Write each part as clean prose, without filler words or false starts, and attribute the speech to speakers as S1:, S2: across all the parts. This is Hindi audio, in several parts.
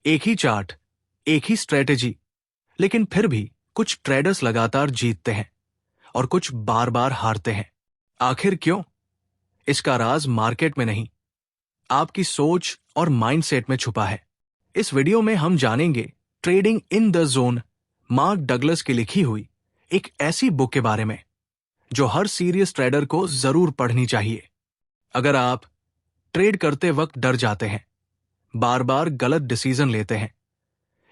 S1: एक ही चार्ट, एक ही स्ट्रेटेजी, लेकिन फिर भी कुछ ट्रेडर्स लगातार जीतते हैं और कुछ बार बार हारते हैं। आखिर क्यों? इसका राज मार्केट में नहीं, आपकी सोच और माइंडसेट में छुपा है। इस वीडियो में हम जानेंगे trading in the zone, mark Douglas की लिखी हुई एक ऐसी बुक के बारे में जो हर सीरियस ट्रेडर को जरूर पढ़नी चाहिए। अगर आप ट्रेड करते वक्त डर जाते हैं, बार बार गलत डिसीजन लेते हैं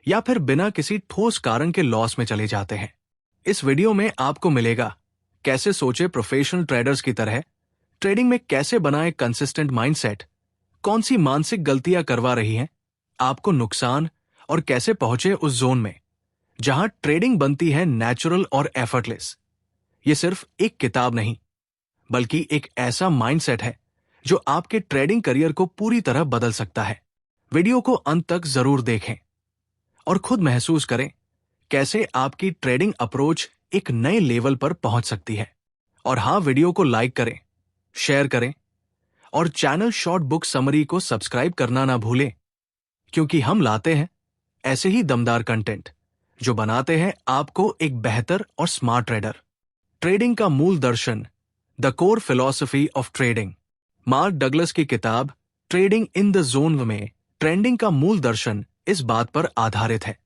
S1: या फिर बिना किसी ठोस कारण के लॉस में चले जाते हैं, इस वीडियो में आपको मिलेगा कैसे सोचे प्रोफेशनल ट्रेडर्स की तरह, ट्रेडिंग में कैसे बनाए कंसिस्टेंट माइंडसेट, कौन सी मानसिक गलतियां करवा रही हैं आपको नुकसान, और कैसे पहुंचे उस जोन में जहां ट्रेडिंग बनती है नेचुरल और एफर्टलेस। यह सिर्फ एक किताब नहीं, बल्कि एक ऐसा माइंडसेट है जो आपके ट्रेडिंग करियर को पूरी तरह बदल सकता है। वीडियो को अंत तक जरूर देखें और खुद महसूस करें कैसे आपकी ट्रेडिंग अप्रोच एक नए लेवल पर पहुंच सकती है। और हाँ, वीडियो को लाइक करें, शेयर करें और चैनल शॉर्ट बुक समरी को सब्सक्राइब करना ना भूलें, क्योंकि हम लाते हैं ऐसे ही दमदार कंटेंट जो बनाते हैं आपको एक बेहतर और स्मार्ट ट्रेडर। ट्रेडिंग का मूल दर्शन, the core philosophy of trading. Mark Douglas की किताब ट्रेडिंग इन द जोन में ट्रेंडिंग का मूल दर्शन इस बात पर आधारित है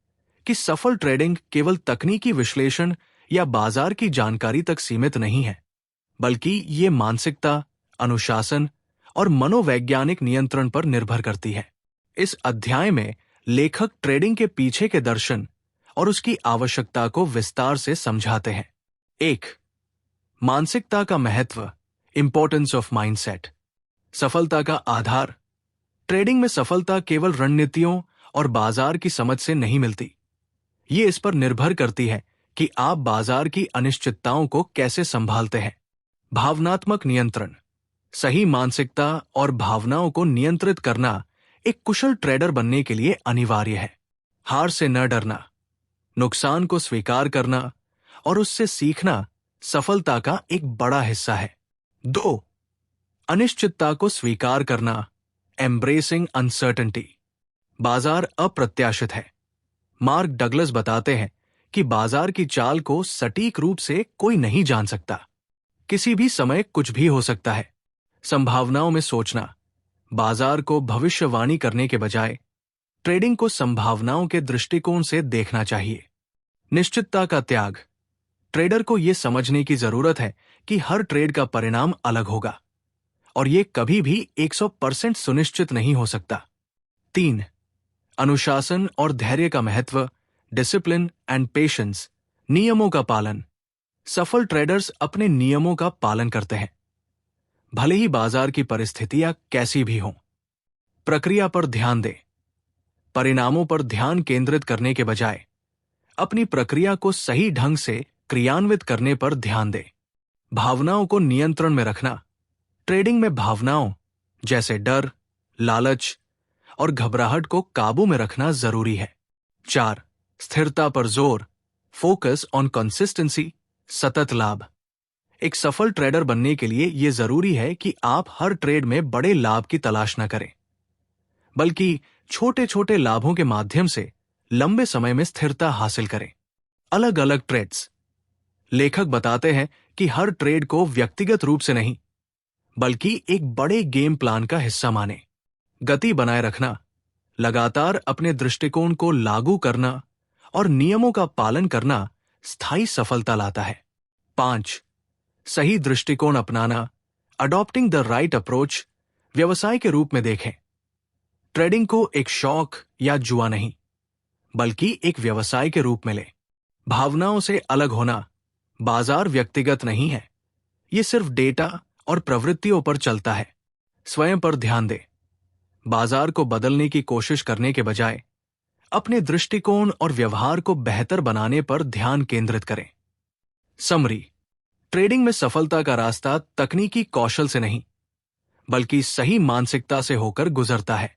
S1: कि सफल ट्रेडिंग केवल तकनीकी विश्लेषण या बाजार की जानकारी तक सीमित नहीं है, बल्कि ये मानसिकता, अनुशासन और मनोवैज्ञानिक नियंत्रण पर निर्भर करती है। इस अध्याय में लेखक ट्रेडिंग के पीछे के दर्शन और उसकी आवश्यकता को विस्तार से समझाते हैं। 1. मानसिकता का महत्व, इंपॉर्टेंस ऑफ माइंडसेट। सफलता का आधार। ट्रेडिंग में सफलता केवल रणनीतियों और बाजार की समझ से नहीं मिलती। ये इस पर निर्भर करती है कि आप बाजार की अनिश्चितताओं को कैसे संभालते हैं। भावनात्मक नियंत्रण। सही मानसिकता और भावनाओं को नियंत्रित करना एक कुशल ट्रेडर बनने के लिए अनिवार्य है। हार से न डरना, नुकसान को स्वीकार करना और उससे सीखना सफलता का एक बड़ा हिस्सा है। 2. अनिश्चितता को स्वीकार करना, एम्ब्रेसिंग अनसर्टेनिटी। बाजार अप्रत्याशित है। मार्क डगलस बताते हैं कि बाजार की चाल को सटीक रूप से कोई नहीं जान सकता। किसी भी समय कुछ भी हो सकता है। संभावनाओं में सोचना, बाजार को भविष्यवाणी करने के बजाय ट्रेडिंग को संभावनाओं के दृष्टिकोण से देखना चाहिए। निश्चितता का त्याग। ट्रेडर को यह समझने की जरूरत है कि हर ट्रेड का परिणाम अलग होगा और यह कभी भी 100% सुनिश्चित नहीं हो सकता। 3. अनुशासन और धैर्य का महत्व, डिसिप्लिन एंड पेशेंस। नियमों का पालन। सफल ट्रेडर्स अपने नियमों का पालन करते हैं, भले ही बाजार की परिस्थितियां कैसी भी हों। प्रक्रिया पर ध्यान दें। परिणामों पर ध्यान केंद्रित करने के बजाय अपनी प्रक्रिया को सही ढंग से क्रियान्वित करने पर ध्यान दें। भावनाओं को नियंत्रण में रखना। ट्रेडिंग में भावनाओं जैसे डर, लालच और घबराहट को काबू में रखना जरूरी है। 4. स्थिरता पर जोर, फोकस ऑन कंसिस्टेंसी, सतत लाभ। एक सफल ट्रेडर बनने के लिए यह जरूरी है कि आप हर ट्रेड में बड़े लाभ की तलाश न करें, बल्कि छोटे छोटे लाभों के माध्यम से लंबे समय में स्थिरता हासिल करें। अलग अलग ट्रेड्स। लेखक बताते हैं कि हर ट्रेड को व्यक्तिगत रूप से नहीं, बल्कि एक बड़े गेम प्लान का हिस्सा माने। गति बनाए रखना, लगातार अपने दृष्टिकोण को लागू करना और नियमों का पालन करना स्थायी सफलता लाता है। 5. सही दृष्टिकोण अपनाना, अडॉप्टिंग द राइट अप्रोच। व्यवसाय के रूप में देखें। ट्रेडिंग को एक शौक या जुआ नहीं, बल्कि एक व्यवसाय के रूप में लें। भावनाओं से अलग होना, बाजार व्यक्तिगत नहीं है, यह सिर्फ डेटा और प्रवृत्तियों पर चलता है। स्वयं पर ध्यान दें। बाजार को बदलने की कोशिश करने के बजाय अपने दृष्टिकोण और व्यवहार को बेहतर बनाने पर ध्यान केंद्रित करें। समरी। ट्रेडिंग में सफलता का रास्ता तकनीकी कौशल से नहीं, बल्कि सही मानसिकता से होकर गुजरता है।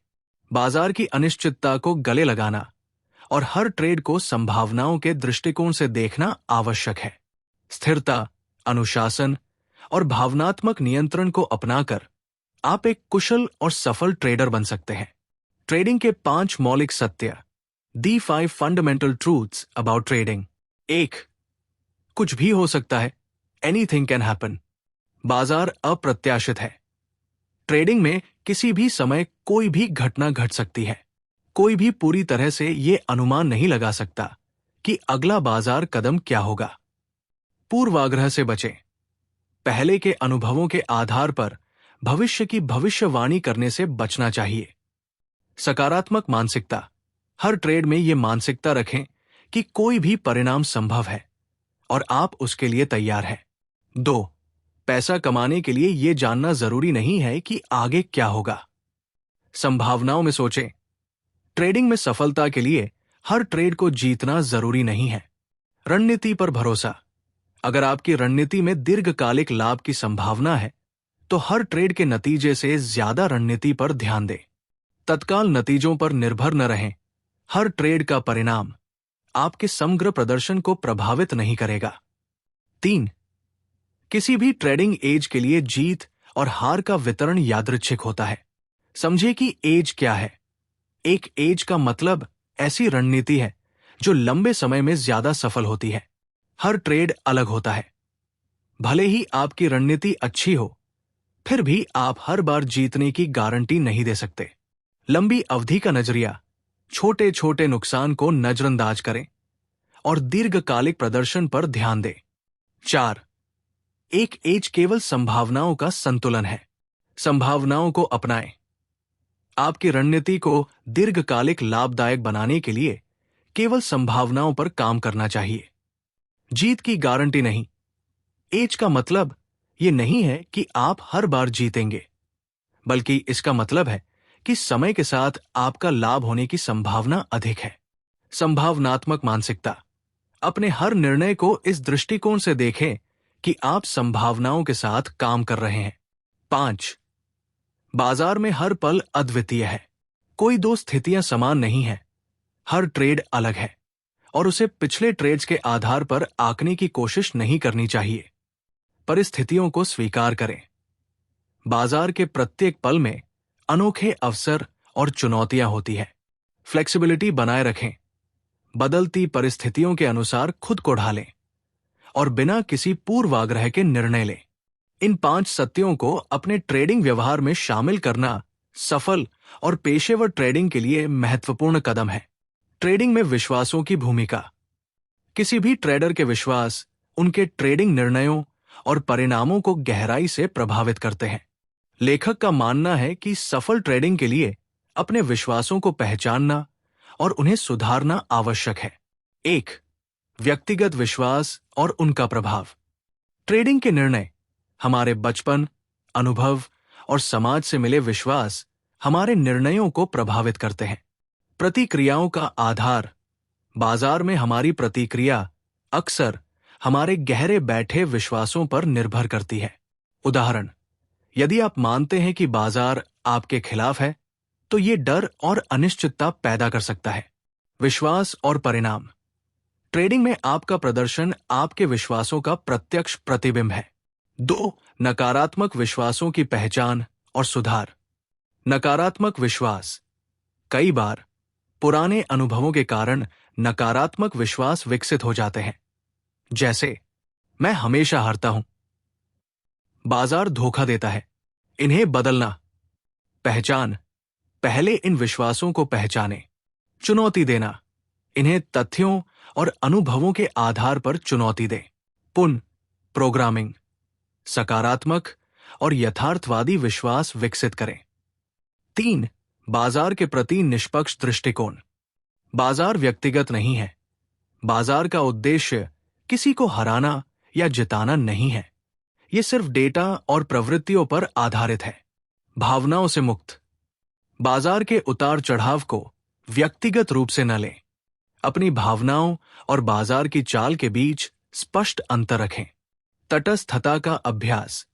S1: बाजार की अनिश्चितता को गले लगाना और हर ट्रेड को संभावनाओं के दृष्टिकोण से देखना आवश्यक है। स्थिरता, अनुशासन और भावनात्मक नियंत्रण को अपनाकर आप एक कुशल और सफल ट्रेडर बन सकते हैं। ट्रेडिंग के 5 मौलिक सत्य, दी 5 फंडामेंटल ट्रूथ्स अबाउट ट्रेडिंग। 1. कुछ भी हो सकता है, एनीथिंग कैन हैपन। बाजार अप्रत्याशित है। ट्रेडिंग में किसी भी समय कोई भी घटना घट सकती है। कोई भी पूरी तरह से ये अनुमान नहीं लगा सकता कि अगला बाजार कदम क्या होगा। पूर्वाग्रह से बचें। पहले के अनुभवों के आधार पर भविष्य की भविष्यवाणी करने से बचना चाहिए। सकारात्मक मानसिकता। हर ट्रेड में ये मानसिकता रखें कि कोई भी परिणाम संभव है और आप उसके लिए तैयार हैं। 2. पैसा कमाने के लिए यह जानना जरूरी नहीं है कि आगे क्या होगा। संभावनाओं में सोचें। ट्रेडिंग में सफलता के लिए हर ट्रेड को जीतना जरूरी नहीं है। रणनीति पर भरोसा। अगर आपकी रणनीति में दीर्घकालिक लाभ की संभावना है तो हर ट्रेड के नतीजे से ज्यादा रणनीति पर ध्यान दें। तत्काल नतीजों पर निर्भर न रहें। हर ट्रेड का परिणाम आपके समग्र प्रदर्शन को प्रभावित नहीं करेगा। 3. किसी भी ट्रेडिंग एज के लिए जीत और हार का वितरण यादृच्छिक होता है। समझे कि एज क्या है। एक एज का मतलब ऐसी रणनीति है जो लंबे समय में ज्यादा सफल होती है। हर ट्रेड अलग होता है। भले ही आपकी रणनीति अच्छी हो, फिर भी आप हर बार जीतने की गारंटी नहीं दे सकते। लंबी अवधि का नजरिया। छोटे छोटे नुकसान को नजरअंदाज करें और दीर्घकालिक प्रदर्शन पर ध्यान दें। 4. एक एज केवल संभावनाओं का संतुलन है। संभावनाओं को अपनाएं। आपकी रणनीति को दीर्घकालिक लाभदायक बनाने के लिए केवल संभावनाओं पर काम करना चाहिए। जीत की गारंटी नहीं। एज का मतलब यह नहीं है कि आप हर बार जीतेंगे, बल्कि इसका मतलब है कि समय के साथ आपका लाभ होने की संभावना अधिक है। संभावनात्मक मानसिकता। अपने हर निर्णय को इस दृष्टिकोण से देखें कि आप संभावनाओं के साथ काम कर रहे हैं। 5. बाजार में हर पल अद्वितीय है। कोई दो स्थितियां समान नहीं है। हर ट्रेड अलग है और उसे पिछले ट्रेड्स के आधार पर आंकने की कोशिश नहीं करनी चाहिए। परिस्थितियों को स्वीकार करें। बाजार के प्रत्येक पल में अनोखे अवसर और चुनौतियां होती है। फ्लेक्सिबिलिटी बनाए रखें। बदलती परिस्थितियों के अनुसार खुद को ढालें और बिना किसी पूर्वाग्रह के निर्णय लें। इन 5 सत्यों को अपने ट्रेडिंग व्यवहार में शामिल करना सफल और पेशेवर ट्रेडिंग के लिए महत्वपूर्ण कदम है। ट्रेडिंग में विश्वासों की भूमिका। किसी भी ट्रेडर के विश्वास उनके ट्रेडिंग निर्णयों और परिणामों को गहराई से प्रभावित करते हैं। लेखक का मानना है कि सफल ट्रेडिंग के लिए अपने विश्वासों को पहचानना और उन्हें सुधारना आवश्यक है। 1. व्यक्तिगत विश्वास और उनका प्रभाव। ट्रेडिंग के निर्णय हमारे बचपन, अनुभव और समाज से मिले विश्वास हमारे निर्णयों को प्रभावित करते हैं। प्रतिक्रियाओं का आधार। बाजार में हमारी प्रतिक्रिया अक्सर हमारे गहरे बैठे विश्वासों पर निर्भर करती है। उदाहरण, यदि आप मानते हैं कि बाजार आपके खिलाफ है, तो ये डर और अनिश्चितता पैदा कर सकता है। विश्वास और परिणाम। ट्रेडिंग में आपका प्रदर्शन आपके विश्वासों का प्रत्यक्ष प्रतिबिंब है। 2. नकारात्मक विश्वासों की पहचान और सुधार। नकारात्मक विश्वास। कई बार पुराने अनुभवों के कारण नकारात्मक विश्वास विकसित हो जाते हैं, जैसे मैं हमेशा हारता हूं, बाजार धोखा देता है। इन्हें बदलना। पहचान। पहले इन विश्वासों को पहचानें। चुनौती देना। इन्हें तथ्यों और अनुभवों के आधार पर चुनौती दें। पुनः प्रोग्रामिंग। सकारात्मक और यथार्थवादी विश्वास विकसित करें। 3. बाजार के प्रति निष्पक्ष दृष्टिकोण। बाजार व्यक्तिगत नहीं है। बाजार का उद्देश्य किसी को हराना या जिताना नहीं है। यह सिर्फ डेटा और प्रवृत्तियों पर आधारित है। भावनाओं से मुक्त। बाजार के उतार चढ़ाव को व्यक्तिगत रूप से न लें। अपनी भावनाओं और बाजार की चाल के बीच स्पष्ट अंतर रखें। तटस्थता का अभ्यास।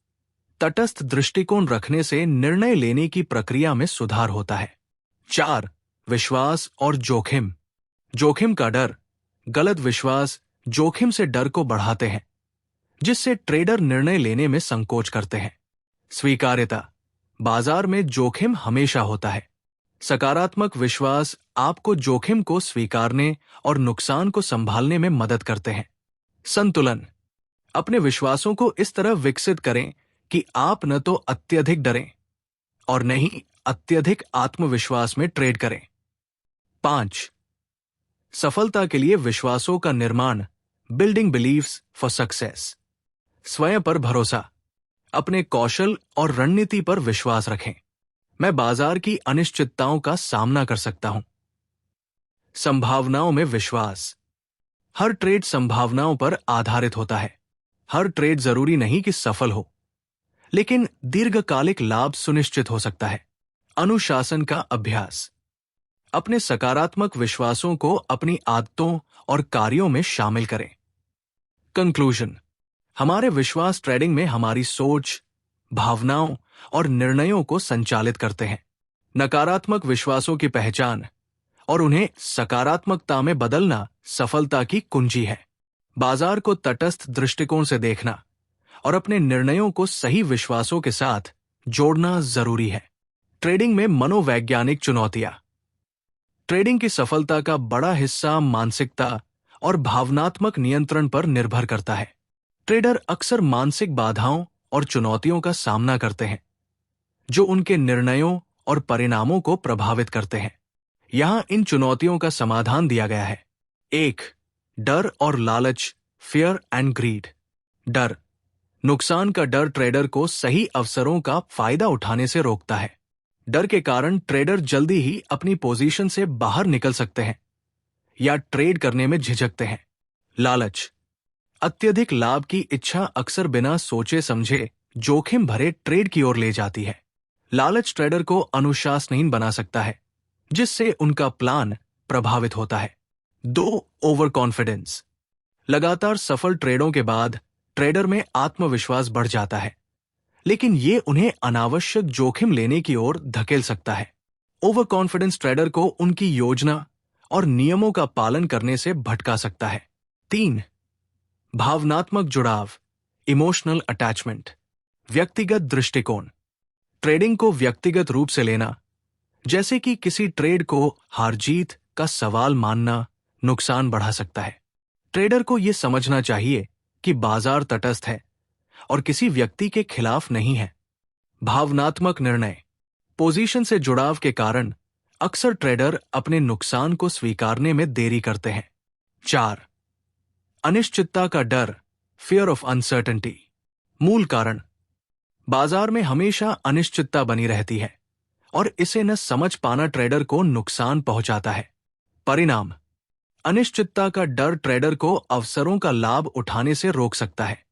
S1: तटस्थ दृष्टिकोण रखने से निर्णय लेने की प्रक्रिया में सुधार होता है। 4. विश्वास और जोखिम। जोखिम का डर। गलत विश्वास जोखिम से डर को बढ़ाते हैं, जिससे ट्रेडर निर्णय लेने में संकोच करते हैं। स्वीकार्यता। बाजार में जोखिम हमेशा होता है। सकारात्मक विश्वास आपको जोखिम को स्वीकारने और नुकसान को संभालने में मदद करते हैं। संतुलन। अपने विश्वासों को इस तरह विकसित करें कि आप न तो अत्यधिक डरें और न ही अत्यधिक आत्मविश्वास में ट्रेड करें। 5. सफलता के लिए विश्वासों का निर्माण। Building beliefs for success. स्वयं पर भरोसा। अपने कौशल और रणनीति पर विश्वास रखें। मैं बाजार की अनिश्चितताओं का सामना कर सकता हूं। संभावनाओं में विश्वास। हर ट्रेड संभावनाओं पर आधारित होता है। हर ट्रेड जरूरी नहीं कि सफल हो, लेकिन दीर्घकालिक लाभ सुनिश्चित हो सकता है। अनुशासन का अभ्यास। अपने सकारात्मक विश्वासों को अपनी आदतों और कार्यों में शामिल करें। कंक्लूजन। हमारे विश्वास ट्रेडिंग में हमारी सोच, भावनाओं और निर्णयों को संचालित करते हैं। नकारात्मक विश्वासों की पहचान और उन्हें सकारात्मकता में बदलना सफलता की कुंजी है। बाजार को तटस्थ दृष्टिकोण से देखना और अपने निर्णयों को सही विश्वासों के साथ जोड़ना जरूरी है। ट्रेडिंग में मनोवैज्ञानिक चुनौतियां। ट्रेडिंग की सफलता का बड़ा हिस्सा मानसिकता और भावनात्मक नियंत्रण पर निर्भर करता है। ट्रेडर अक्सर मानसिक बाधाओं और चुनौतियों का सामना करते हैं, जो उनके निर्णयों और परिणामों को प्रभावित करते हैं। यहां इन चुनौतियों का समाधान दिया गया है। 1. डर और लालच। Fear and greed. डर। नुकसान का डर ट्रेडर को सही अवसरों का फायदा उठाने से रोकता है। डर के कारण ट्रेडर जल्दी ही अपनी पोजीशन से बाहर निकल सकते हैं या ट्रेड करने में झिझकते हैं। लालच। अत्यधिक लाभ की इच्छा अक्सर बिना सोचे समझे जोखिम भरे ट्रेड की ओर ले जाती है। लालच ट्रेडर को अनुशासनहीन बना सकता है, जिससे उनका प्लान प्रभावित होता है। 2. Over confidence. लगातार सफल ट्रेडों के बाद ट्रेडर में आत्मविश्वास बढ़ जाता है, लेकिन ये उन्हें अनावश्यक जोखिम लेने की ओर धकेल सकता है। ओवर कॉन्फिडेंस ट्रेडर को उनकी योजना और नियमों का पालन करने से भटका सकता है। 3. भावनात्मक जुड़ाव। Emotional attachment. व्यक्तिगत दृष्टिकोण। ट्रेडिंग को व्यक्तिगत रूप से लेना, जैसे कि किसी ट्रेड को हार जीत का सवाल मानना, नुकसान बढ़ा सकता है। ट्रेडर को यह समझना चाहिए कि बाजार तटस्थ है और किसी व्यक्ति के खिलाफ नहीं है। भावनात्मक निर्णय। पोजीशन से जुड़ाव के कारण अक्सर ट्रेडर अपने नुकसान को स्वीकारने में देरी करते हैं। 4. अनिश्चितता का डर। Fear of uncertainty. मूल कारण। बाजार में हमेशा अनिश्चितता बनी रहती है और इसे न समझ पाना ट्रेडर को नुकसान पहुंचाता है। परिणाम। अनिश्चितता का डर ट्रेडर को अवसरों का लाभ उठाने से रोक सकता है।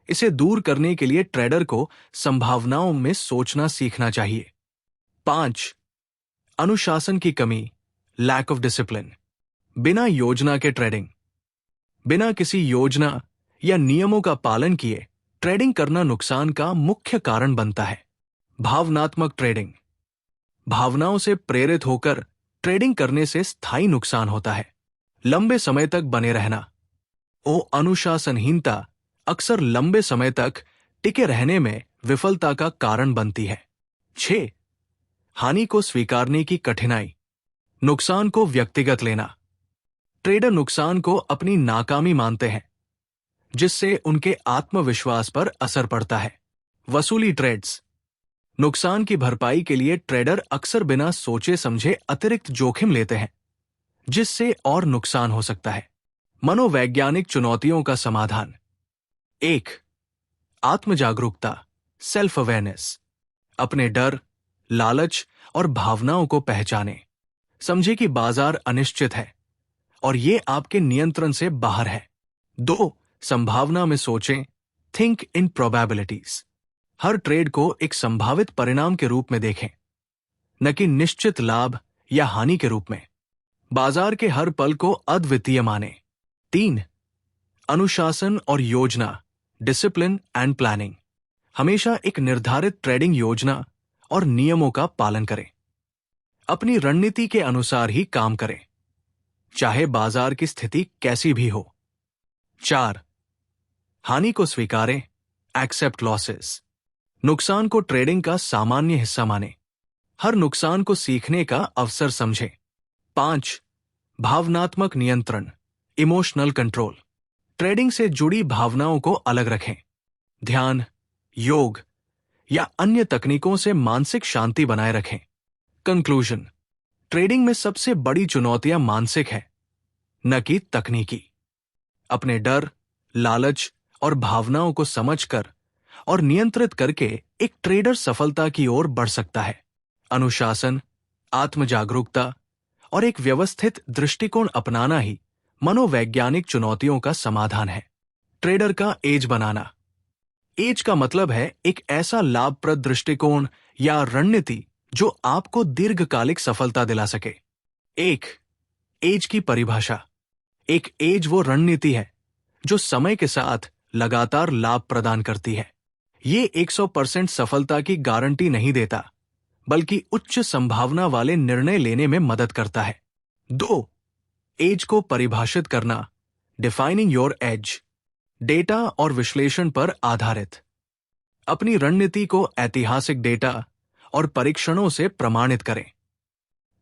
S1: इसे दूर करने के लिए ट्रेडर को संभावनाओं में सोचना सीखना चाहिए। 5. अनुशासन की कमी। Lack of discipline. बिना योजना के ट्रेडिंग। बिना किसी योजना या नियमों का पालन किए ट्रेडिंग करना नुकसान का मुख्य कारण बनता है। भावनात्मक ट्रेडिंग। भावनाओं से प्रेरित होकर ट्रेडिंग करने से स्थायी नुकसान होता है। लंबे समय तक बने रहना। अनुशासनहीनता अक्सर लंबे समय तक टिके रहने में विफलता का कारण बनती है। 6. हानि को स्वीकारने की कठिनाई। नुकसान को व्यक्तिगत लेना। ट्रेडर नुकसान को अपनी नाकामी मानते हैं, जिससे उनके आत्मविश्वास पर असर पड़ता है। वसूली ट्रेड्स। नुकसान की भरपाई के लिए ट्रेडर अक्सर बिना सोचे समझे अतिरिक्त जोखिम लेते हैं, जिससे और नुकसान हो सकता है। मनोवैज्ञानिक चुनौतियों का समाधान। 1. आत्मजागरूकता। Self awareness. अपने डर, लालच और भावनाओं को पहचानें। समझे कि बाजार अनिश्चित है और ये आपके नियंत्रण से बाहर है। 2. संभावना में सोचें। Think in probabilities. Her trade को एक संभावित परिणाम के रूप में देखें, न कि निश्चित लाभ या हानि के रूप में। बाजार के हर पल को अद्वितीय माने। 3. अनुशासन और योजना। Discipline and planning. हमेशा एक निर्धारित ट्रेडिंग योजना और नियमों का पालन करें। अपनी रणनीति के अनुसार ही काम करें, चाहे बाजार की स्थिति कैसी भी हो। 4. हानि को स्वीकारें। Accept losses. नुकसान को ट्रेडिंग का सामान्य हिस्सा माने। हर नुकसान को सीखने का अवसर समझें। 5. भावनात्मक नियंत्रण, इमोशनल कंट्रोल। ट्रेडिंग से जुड़ी भावनाओं को अलग रखें। ध्यान, योग या अन्य तकनीकों से मानसिक शांति बनाए रखें। कंक्लूजन: ट्रेडिंग में सबसे बड़ी चुनौतियां मानसिक है, न कि तकनीकी। अपने डर, लालच और भावनाओं को समझकर और नियंत्रित करके एक ट्रेडर सफलता की ओर बढ़ सकता है। अनुशासन, आत्मजागरूकता और एक व्यवस्थित दृष्टिकोण अपनाना ही मनोवैज्ञानिक चुनौतियों का समाधान है। ट्रेडर का एज बनाना। एज का मतलब है एक ऐसा लाभप्रद दृष्टिकोण या रणनीति जो आपको दीर्घकालिक सफलता दिला सके। 1. एज की परिभाषा। एक एज वो रणनीति है जो समय के साथ लगातार लाभ प्रदान करती है। ये 100% सफलता की गारंटी नहीं देता, बल्कि उच्च संभावना वाले निर्णय लेने में मदद करता है। 2. एज को परिभाषित करना, डिफाइनिंग योर एज। डेटा और विश्लेषण पर आधारित। अपनी रणनीति को ऐतिहासिक डेटा और परीक्षणों से प्रमाणित करें।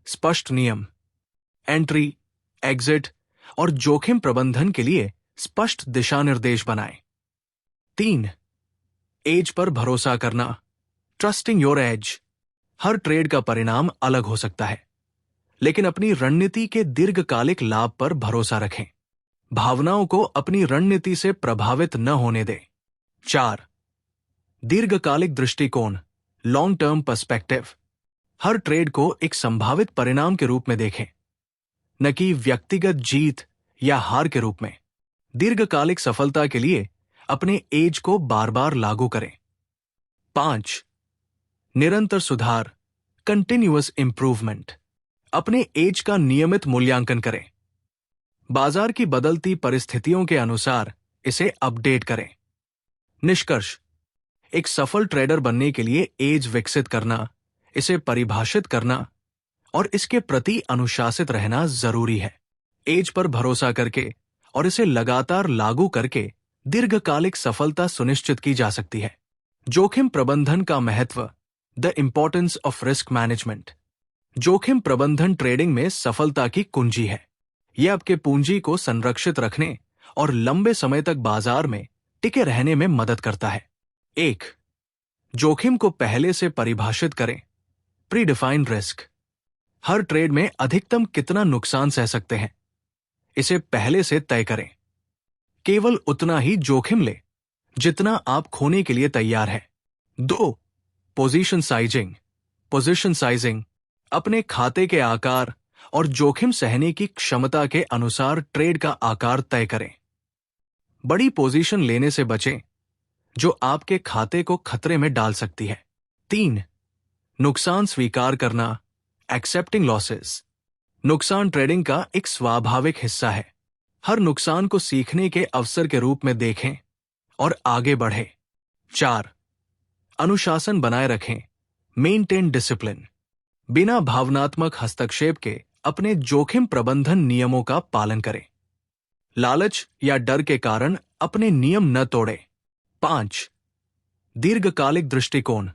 S1: स्पष्ट नियम, एंट्री, एग्जिट और जोखिम प्रबंधन के लिए स्पष्ट दिशा निर्देश बनाएं। 3. एज पर भरोसा करना, trusting your age. Her trade का परिणाम अलग हो सकता है, लेकिन अपनी रणनीति के दीर्घकालिक लाभ पर भरोसा रखें। भावनाओं को अपनी रणनीति से प्रभावित न होने दें। 4. दीर्घकालिक दृष्टिकोण, लॉन्ग टर्म पर्सपेक्टिव। हर ट्रेड को एक संभावित परिणाम के रूप में देखें, न कि व्यक्तिगत जीत या हार के रूप में। दीर्घकालिक सफलता के लिए अपने एज को बार बार लागू करें। 5. निरंतर सुधार, कंटिन्यूअस इंप्रूवमेंट। अपने एज का नियमित मूल्यांकन करें। बाजार की बदलती परिस्थितियों के अनुसार इसे अपडेट करें। निष्कर्ष: एक सफल ट्रेडर बनने के लिए एज विकसित करना, इसे परिभाषित करना और इसके प्रति अनुशासित रहना जरूरी है। एज पर भरोसा करके और इसे लगातार लागू करके दीर्घकालिक सफलता सुनिश्चित की जा सकती है। जोखिम प्रबंधन का महत्व, the importance of risk management. जोखिम प्रबंधन ट्रेडिंग में सफलता की कुंजी है। यह आपके पूंजी को संरक्षित रखने और लंबे समय तक बाजार में टिके रहने में मदद करता है। 1. जोखिम को पहले से परिभाषित करें, प्रीडिफाइंड रिस्क। हर ट्रेड में अधिकतम कितना नुकसान सह सकते हैं, इसे पहले से तय करें। केवल उतना ही जोखिम ले जितना आप खोने के लिए तैयार है। 2. Position sizing, position sizing. अपने खाते के आकार और जोखिम सहने की क्षमता के अनुसार ट्रेड का आकार तय करें। बड़ी पोजीशन लेने से बचें जो आपके खाते को खतरे में डाल सकती है। 3. नुकसान स्वीकार करना, एक्सेप्टिंग लॉसेस। नुकसान ट्रेडिंग का एक स्वाभाविक हिस्सा है। हर नुकसान को सीखने के अवसर के रूप में देखें और आगे बढ़ें। 4. अनुशासन बनाए रखें, मेंटेन डिसिप्लिन। बिना भावनात्मक हस्तक्षेप के अपने जोखिम प्रबंधन नियमों का पालन करें। लालच या डर के कारण अपने नियम न तोड़ें। 5. दीर्घकालिक दृष्टिकोण,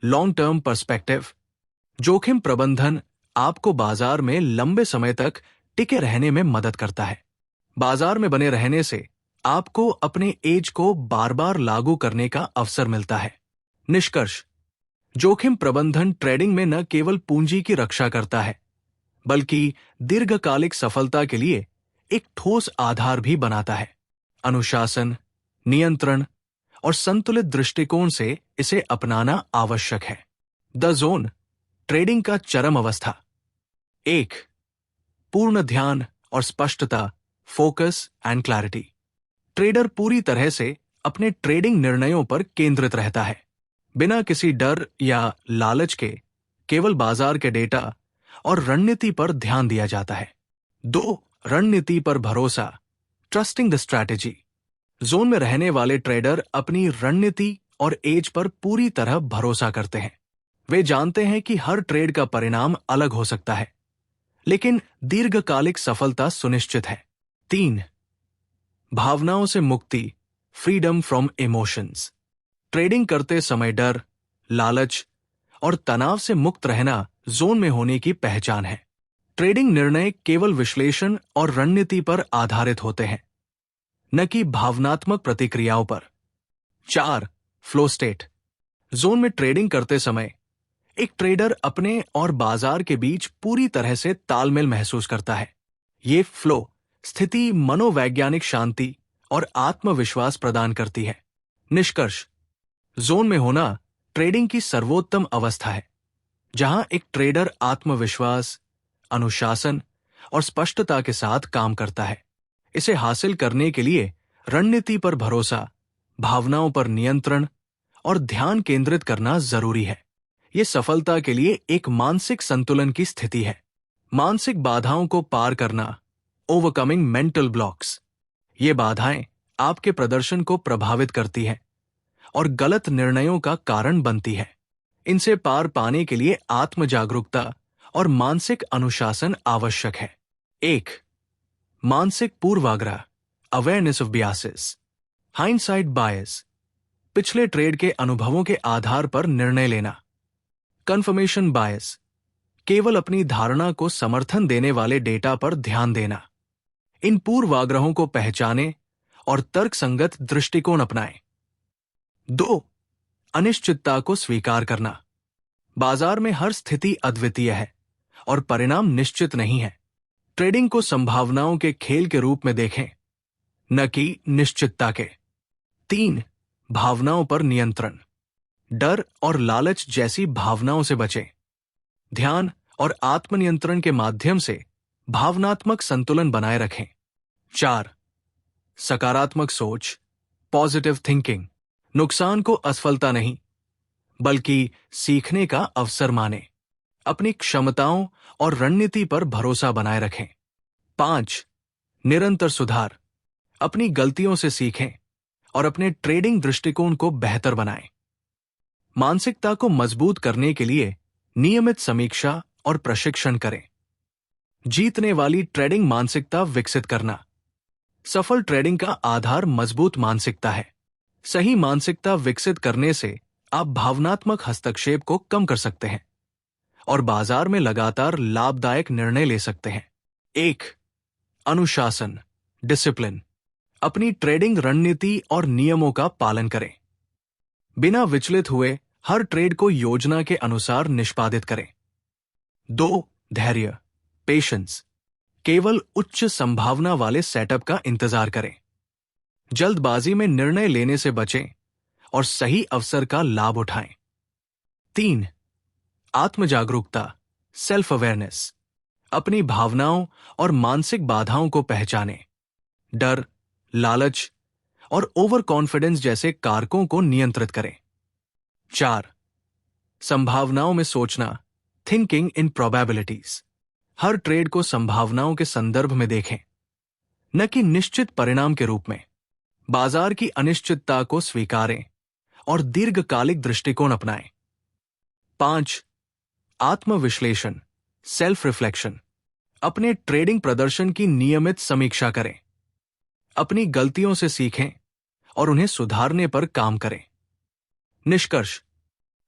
S1: लॉन्ग टर्म पर्सपेक्टिव। जोखिम प्रबंधन आपको बाजार में लंबे समय तक टिके रहने में मदद करता है। बाजार में बने रहने से आपको अपने एज को बार बार लागू करने का अवसर मिलता है। निष्कर्ष: जोखिम प्रबंधन ट्रेडिंग में न केवल पूंजी की रक्षा करता है, बल्कि दीर्घकालिक सफलता के लिए एक ठोस आधार भी बनाता है। अनुशासन, नियंत्रण और संतुलित दृष्टिकोण से इसे अपनाना आवश्यक है। द जोन, ट्रेडिंग का चरम अवस्था। 1. पूर्ण ध्यान और स्पष्टता, फोकस एंड क्लैरिटी। ट्रेडर पूरी तरह से अपने ट्रेडिंग निर्णयों पर केंद्रित रहता है, बिना किसी डर या लालच के। केवल बाजार के डेटा और रणनीति पर ध्यान दिया जाता है। 2. रणनीति पर भरोसा, ट्रस्टिंग द स्ट्रैटेजी। जोन में रहने वाले ट्रेडर अपनी रणनीति और एज पर पूरी तरह भरोसा करते हैं। वे जानते हैं कि हर ट्रेड का परिणाम अलग हो सकता है, लेकिन दीर्घकालिक सफलता सुनिश्चित है। 3. भावनाओं से मुक्ति, फ्रीडम फ्रॉम इमोशंस। ट्रेडिंग करते समय डर, लालच और तनाव से मुक्त रहना जोन में होने की पहचान है। ट्रेडिंग निर्णय केवल विश्लेषण और रणनीति पर आधारित होते हैं, न कि भावनात्मक प्रतिक्रियाओं पर। 4. Flow state. जोन में ट्रेडिंग करते समय एक ट्रेडर अपने और बाजार के बीच पूरी तरह से तालमेल महसूस करता है। ये फ्लो स्थिति मनोवैज्ञानिक शांति और आत्मविश्वास प्रदान करती है। निष्कर्ष: जोन में होना ट्रेडिंग की सर्वोत्तम अवस्था है, जहां एक ट्रेडर आत्मविश्वास, अनुशासन और स्पष्टता के साथ काम करता है। इसे हासिल करने के लिए रणनीति पर भरोसा, भावनाओं पर नियंत्रण और ध्यान केंद्रित करना जरूरी है। यह सफलता के लिए एक मानसिक संतुलन की स्थिति है। मानसिक बाधाओं को पार करना, ओवरकमिंग मेंटल ब्लॉक्स। ये बाधाएं आपके प्रदर्शन को प्रभावित करती हैं और गलत निर्णयों का कारण बनती है। इनसे पार पाने के लिए आत्म जागरूकता और मानसिक अनुशासन आवश्यक है। 1. मानसिक पूर्वाग्रह, अवेयरनेस ऑफ बियासेस। हाइंडसाइट बायस, पिछले ट्रेड के अनुभवों के आधार पर निर्णय लेना। कंफर्मेशन बायस, केवल अपनी धारणा को समर्थन देने वाले डेटा पर ध्यान देना। इन पूर्वाग्रहों को पहचानें और तर्कसंगत दृष्टिकोण अपनाएं। 2. अनिश्चितता को स्वीकार करना। बाजार में हर स्थिति अद्वितीय है और परिणाम निश्चित नहीं है। ट्रेडिंग को संभावनाओं के खेल के रूप में देखें, न कि निश्चितता के। 3. भावनाओं पर नियंत्रण। डर और लालच जैसी भावनाओं से बचें। ध्यान और आत्मनियंत्रण के माध्यम से भावनात्मक संतुलन बनाए रखें। 4. सकारात्मक सोच, पॉजिटिव थिंकिंग। नुकसान को असफलता नहीं, बल्कि सीखने का अवसर मानें। अपनी क्षमताओं और रणनीति पर भरोसा बनाए रखें। 5. निरंतर सुधार। अपनी गलतियों से सीखें और अपने ट्रेडिंग दृष्टिकोण को बेहतर बनाएं। मानसिकता को मजबूत करने के लिए नियमित समीक्षा और प्रशिक्षण करें। जीतने वाली ट्रेडिंग मानसिकता विकसित करना। सफल ट्रेडिंग का आधार मजबूत मानसिकता है। सही मानसिकता विकसित करने से आप भावनात्मक हस्तक्षेप को कम कर सकते हैं और बाजार में लगातार लाभदायक निर्णय ले सकते हैं। 1. अनुशासन, डिसिप्लिन। अपनी ट्रेडिंग रणनीति और नियमों का पालन करें। बिना विचलित हुए हर ट्रेड को योजना के अनुसार निष्पादित करें। 2. धैर्य, पेशेंस। केवल उच्च संभावना वाले सेटअप का इंतजार करें। जल्दबाजी में निर्णय लेने से बचें और सही अवसर का लाभ उठाएं। 3. आत्मजागरूकता, सेल्फ अवेयरनेस। अपनी भावनाओं और मानसिक बाधाओं को पहचानें। डर, लालच और ओवर कॉन्फिडेंस जैसे कारकों को नियंत्रित करें। 4. संभावनाओं में सोचना, thinking in probabilities. Her trade को संभावनाओं के संदर्भ में देखें, न कि निश्चित परिणाम के रूप में। बाजार की अनिश्चितता को स्वीकारें और दीर्घकालिक दृष्टिकोण अपनाएं। 5. आत्मविश्लेषण, सेल्फ रिफ्लेक्शन। अपने ट्रेडिंग प्रदर्शन की नियमित समीक्षा करें। अपनी गलतियों से सीखें और उन्हें सुधारने पर काम करें। निष्कर्ष: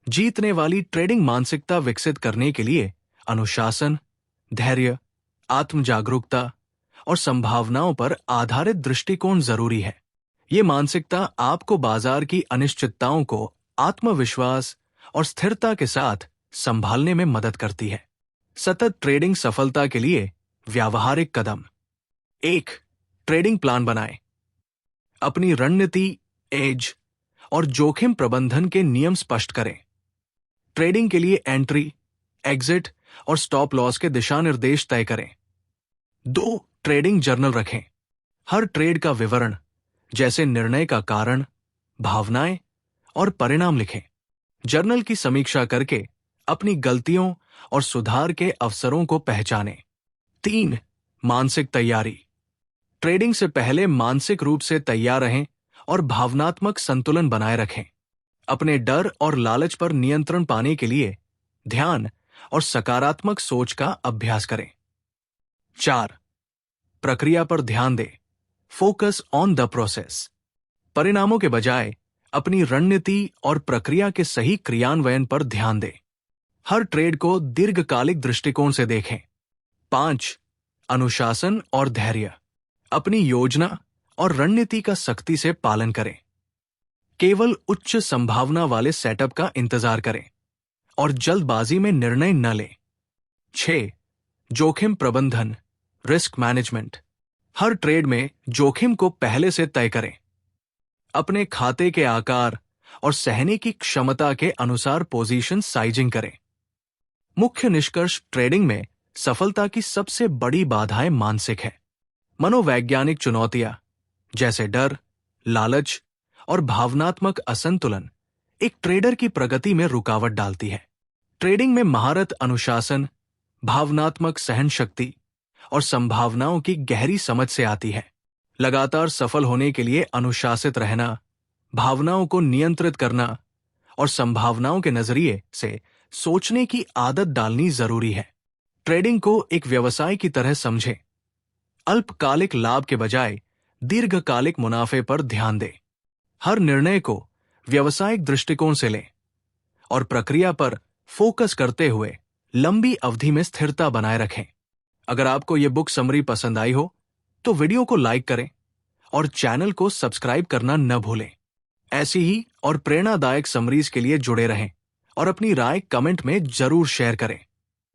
S1: जीतने वाली ट्रेडिंग मानसिकता विकसित करने के लिए अनुशासन, धैर्य, आत्मजागरूकता और संभावनाओं पर आधारित दृष्टिकोण जरूरी है। ये मानसिकता आपको बाजार की अनिश्चितताओं को आत्मविश्वास और स्थिरता के साथ संभालने में मदद करती है। सतत ट्रेडिंग सफलता के लिए व्यावहारिक कदम। 1. ट्रेडिंग प्लान बनाएं। अपनी रणनीति, एज और जोखिम प्रबंधन के नियम स्पष्ट करें। ट्रेडिंग के लिए एंट्री, एग्जिट और स्टॉप लॉस के दिशा निर्देश तय करें। 2. ट्रेडिंग जर्नल रखें। हर ट्रेड का विवरण, जैसे निर्णय का कारण, भावनाएं और परिणाम लिखें। जर्नल की समीक्षा करके अपनी गलतियों और सुधार के अवसरों को पहचानें। 3. मानसिक तैयारी। ट्रेडिंग से पहले मानसिक रूप से तैयार रहें और भावनात्मक संतुलन बनाए रखें। अपने डर और लालच पर नियंत्रण पाने के लिए ध्यान और सकारात्मक सोच का अभ्यास करें। 4. प्रक्रिया पर ध्यान दें, फोकस ऑन द प्रोसेस। परिणामों के बजाय अपनी रणनीति और प्रक्रिया के सही क्रियान्वयन पर ध्यान दें। हर ट्रेड को दीर्घकालिक दृष्टिकोण से देखें। 5. अनुशासन और धैर्य। अपनी योजना और रणनीति का सख्ती से पालन करें। केवल उच्च संभावना वाले सेटअप का इंतजार करें और जल्दबाजी में निर्णय न लें। 6. जोखिम प्रबंधन, रिस्क मैनेजमेंट। हर ट्रेड में जोखिम को पहले से तय करें। अपने खाते के आकार और सहने की क्षमता के अनुसार पोजीशन साइजिंग करें। मुख्य निष्कर्ष, ट्रेडिंग में सफलता की सबसे बड़ी बाधाएं मानसिक है। मनोवैज्ञानिक चुनौतियां जैसे डर, लालच और भावनात्मक असंतुलन एक ट्रेडर की प्रगति में रुकावट डालती है। ट्रेडिंग में महारत अनुशासन, भावनात्मक सहन शक्ति और संभावनाओं की गहरी समझ से आती है। लगातार सफल होने के लिए अनुशासित रहना, भावनाओं को नियंत्रित करना और संभावनाओं के नजरिए से सोचने की आदत डालनी जरूरी है। ट्रेडिंग को एक व्यवसाय की तरह समझें। अल्पकालिक लाभ के बजाय दीर्घकालिक मुनाफे पर ध्यान दें। हर निर्णय को व्यावसायिक दृष्टिकोण से लें और प्रक्रिया पर फोकस करते हुए लंबी अवधि में स्थिरता बनाए रखें। अगर आपको यह बुक समरी पसंद आई हो तो वीडियो को लाइक करें और चैनल को सब्सक्राइब करना न भूलें। ऐसी ही और प्रेरणादायक समरीज के लिए जुड़े रहें और अपनी राय कमेंट में जरूर शेयर करें।